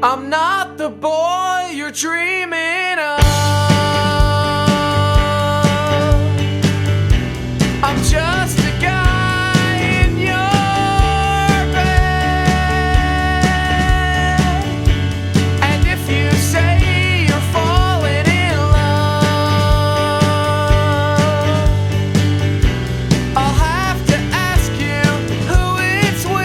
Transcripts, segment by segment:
I'm not the boy you're dreaming of. I'm just a guy in your bed. And if you say you're falling in love, I'll have to ask you who it's with.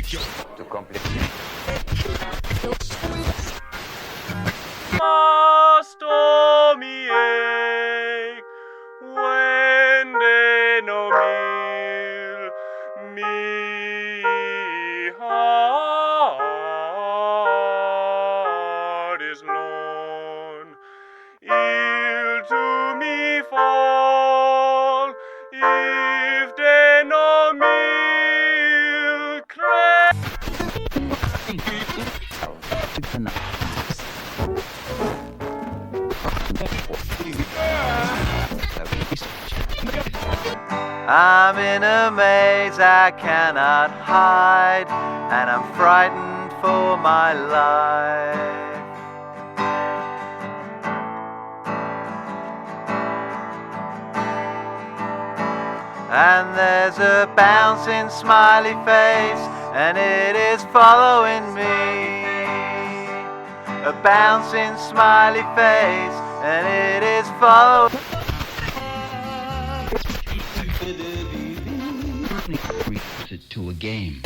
to complete. Stormy egg, when they no meal me heart is lorn, ill to me fall, if they no meal crack. I'm in a maze I cannot hide, and I'm frightened for my life. And there's a bouncing smiley face, and it is following me. A bouncing smiley face, and it is following. To a game.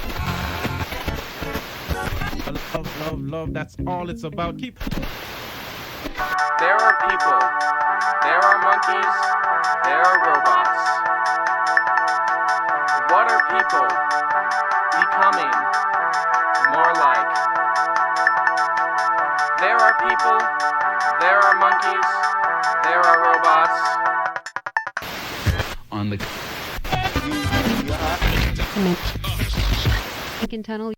Love, that's all it's about. Keep. There are people, there are monkeys, there are robots. What are people becoming more like? There are people, there are monkeys, there are robots. On the Lincoln Tunnel.